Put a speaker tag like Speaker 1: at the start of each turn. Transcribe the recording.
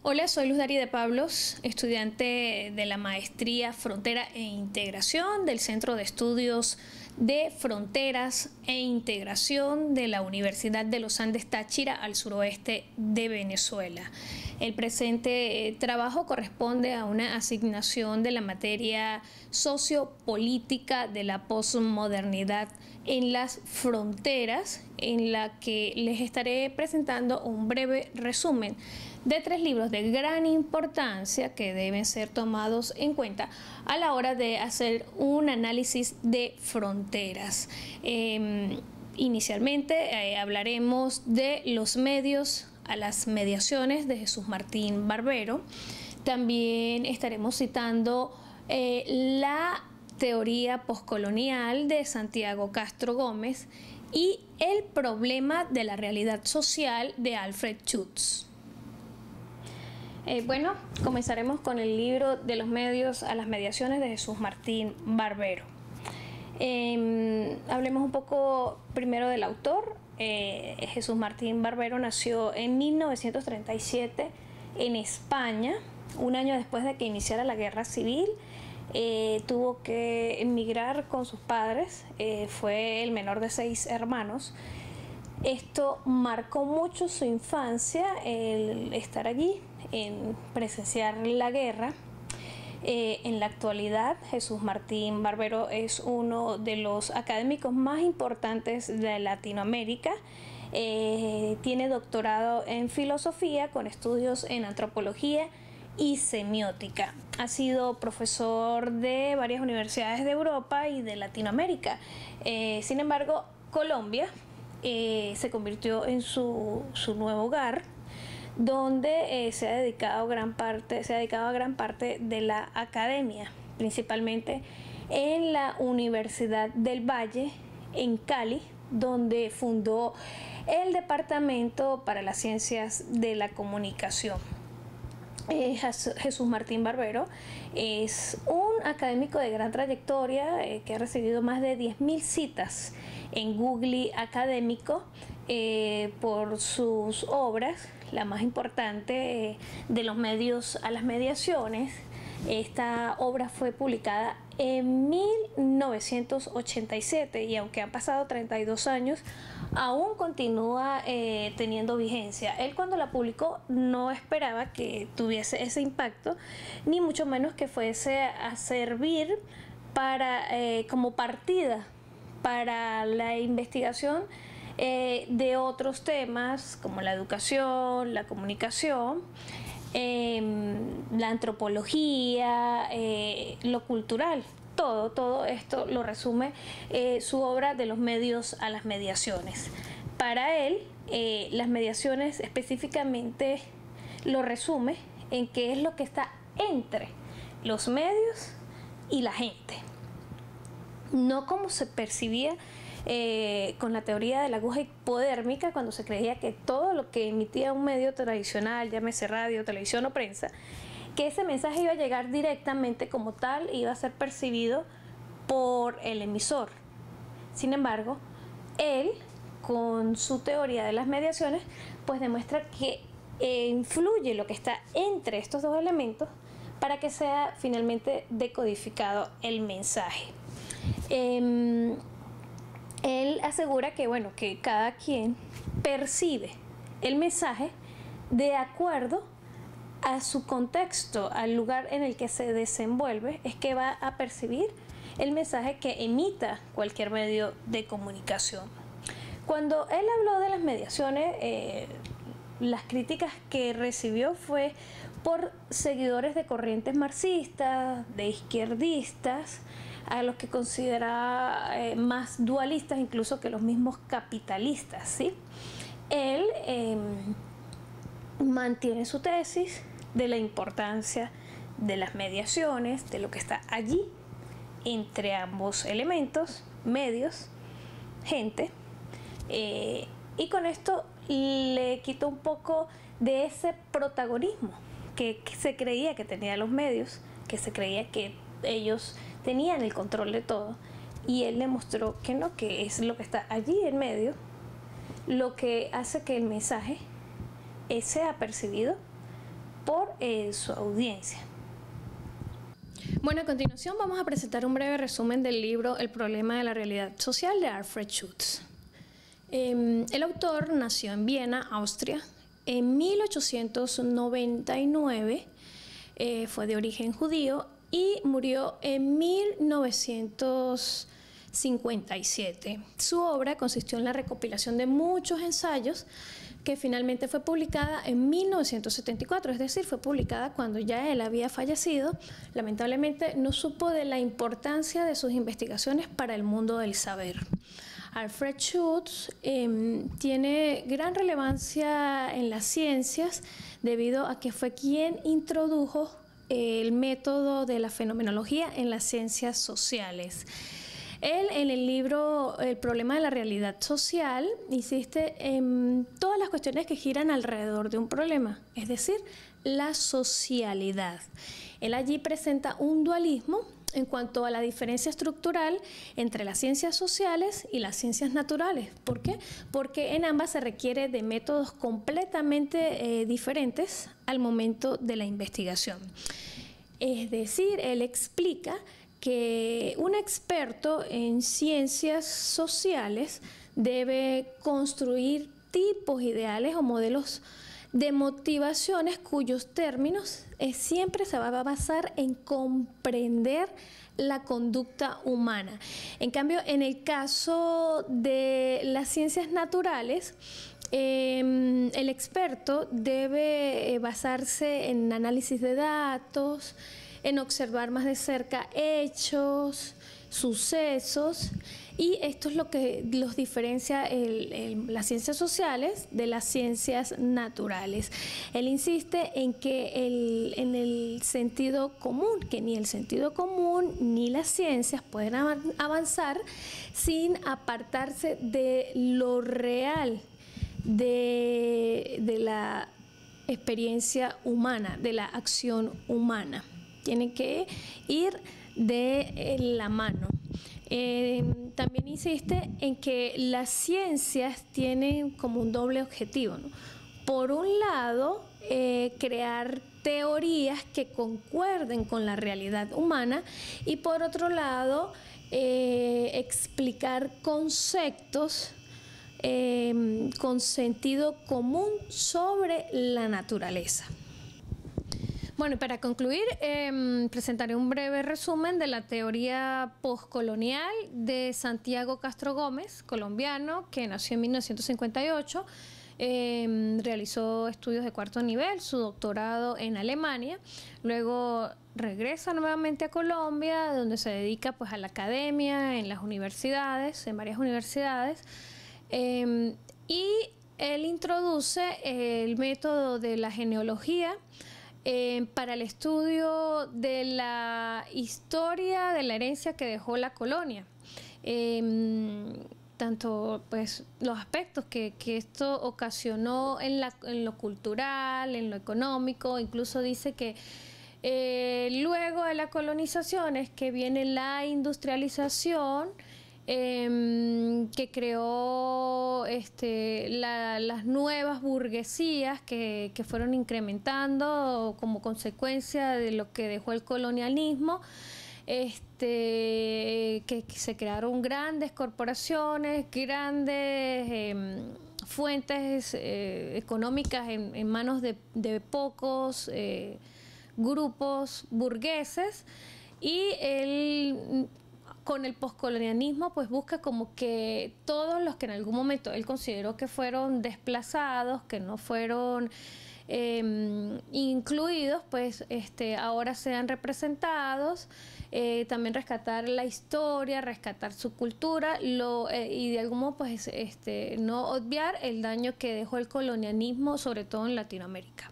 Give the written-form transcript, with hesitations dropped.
Speaker 1: Hola, soy Luz Dari de Pablos, estudiante de la maestría Frontera e Integración del Centro de Estudios de Fronteras e Integración de la Universidad de los Andes Táchira al suroeste de Venezuela. El presente trabajo corresponde a una asignación de la materia sociopolítica de la posmodernidad en las fronteras, en la que les estaré presentando un breve resumen de 3 libros de gran importancia que deben ser tomados en cuenta a la hora de hacer un análisis de fronteras. Inicialmente hablaremos de los medios a las mediaciones de Jesús Martín Barbero. También estaremos citando la teoría postcolonial de Santiago Castro Gómez y el problema de la realidad social de Alfred Schutz. Bueno, comenzaremos con el libro de los medios a las mediaciones de Jesús Martín Barbero. Hablemos un poco primero del autor. Jesús Martín Barbero nació en 1937 en España, un año después de que iniciara la guerra civil. Tuvo que emigrar con sus padres, fue el menor de 6 hermanos. Esto marcó mucho su infancia, el estar allí, en presenciar la guerra. En la actualidad, Jesús Martín Barbero es uno de los académicos más importantes de Latinoamérica. Tiene doctorado en filosofía con estudios en antropología y semiótica. Ha sido profesor de varias universidades de Europa y de Latinoamérica. Sin embargo, Colombia se convirtió en su nuevo hogar, donde se ha dedicado a gran parte de la academia, principalmente en la Universidad del Valle, en Cali, donde fundó el Departamento para las Ciencias de la Comunicación. Jesús Martín Barbero es un académico de gran trayectoria que ha recibido más de 10.000 citas en Google académico por sus obras. La más importante, de los medios a las mediaciones. Esta obra fue publicada en 1987 y aunque han pasado 32 años, aún continúa teniendo vigencia. Él, cuando la publicó, no esperaba que tuviese ese impacto, ni mucho menos que fuese a servir para, como partida para la investigación de otros temas como la educación, la comunicación, la antropología, lo cultural. Todo esto lo resume su obra de los medios a las mediaciones. Para él, las mediaciones específicamente lo resume en qué es lo que está entre los medios y la gente. No como se percibía con la teoría de la aguja hipodérmica, cuando se creía que todo lo que emitía un medio tradicional, llámese radio, televisión o prensa, que ese mensaje iba a llegar directamente como tal, iba a ser percibido por el emisor. Sin embargo, él, con su teoría de las mediaciones, pues demuestra que influye lo que está entre estos dos elementos para que sea finalmente decodificado el mensaje. Él asegura que, bueno, que cada quien percibe el mensaje de acuerdo a su contexto, al lugar en el que se desenvuelve, es que va a percibir el mensaje que emita cualquier medio de comunicación. Cuando él habló de las mediaciones, las críticas que recibió fue por seguidores de corrientes marxistas, de izquierdistas, a los que considera más dualistas incluso que los mismos capitalistas, ¿sí? Él mantiene su tesis de la importancia de las mediaciones, de lo que está allí entre ambos elementos, medios, gente, y con esto le quitó un poco de ese protagonismo que se creía que tenían los medios, que se creía que ellos tenían el control de todo, y él demostró que no, que es lo que está allí en medio lo que hace que el mensaje sea percibido por su audiencia. Bueno, a continuación vamos a presentar un breve resumen del libro El problema de la realidad social de Alfred Schutz. El autor nació en Viena, Austria, en 1899, fue de origen judío y murió en 1957. Su obra consistió en la recopilación de muchos ensayos que finalmente fue publicada en 1974, es decir, fue publicada cuando ya él había fallecido. Lamentablemente no supo de la importancia de sus investigaciones para el mundo del saber. Alfred Schutz tiene gran relevancia en las ciencias debido a que fue quien introdujo el método de la fenomenología en las ciencias sociales. Él, en el libro El problema de la realidad social, insiste en todas las cuestiones que giran alrededor de un problema, es decir, la socialidad. Él allí presenta un dualismo en cuanto a la diferencia estructural entre las ciencias sociales y las ciencias naturales. ¿Por qué? Porque en ambas se requiere de métodos completamente diferentes al momento de la investigación. Es decir, él explica que un experto en ciencias sociales debe construir tipos ideales o modelos de motivaciones cuyos términos siempre se va a basar en comprender la conducta humana. En cambio, en el caso de las ciencias naturales, el experto debe basarse en análisis de datos, en observar más de cerca hechos, sucesos, y esto es lo que los diferencia las ciencias sociales de las ciencias naturales. Él insiste en que en el sentido común, que ni el sentido común ni las ciencias pueden avanzar sin apartarse de lo real, de la experiencia humana, de la acción humana. Tiene que ir de la mano. También insiste en que las ciencias tienen como un doble objetivo, ¿no? Por un lado, crear teorías que concuerden con la realidad humana, y por otro lado, explicar conceptos con sentido común sobre la naturaleza. Bueno, para concluir, presentaré un breve resumen de la teoría postcolonial de Santiago Castro Gómez, colombiano, que nació en 1958, realizó estudios de cuarto nivel, su doctorado en Alemania, luego regresa nuevamente a Colombia, donde se dedica pues a la academia, en las universidades, en varias universidades, y él introduce el método de la genealogía para el estudio de la historia de la herencia que dejó la colonia. Tanto pues los aspectos que esto ocasionó en lo cultural, en lo económico. Incluso dice que luego de la colonización es que viene la industrialización, que creó las nuevas burguesías que fueron incrementando como consecuencia de lo que dejó el colonialismo, que se crearon grandes corporaciones, grandes fuentes económicas en manos de pocos grupos burgueses, y él, con el poscolonialismo, pues busca como que todos los que en algún momento él consideró que fueron desplazados, que no fueron incluidos, pues ahora sean representados. También rescatar la historia, rescatar su cultura, y de algún modo pues no obviar el daño que dejó el colonialismo, sobre todo en Latinoamérica.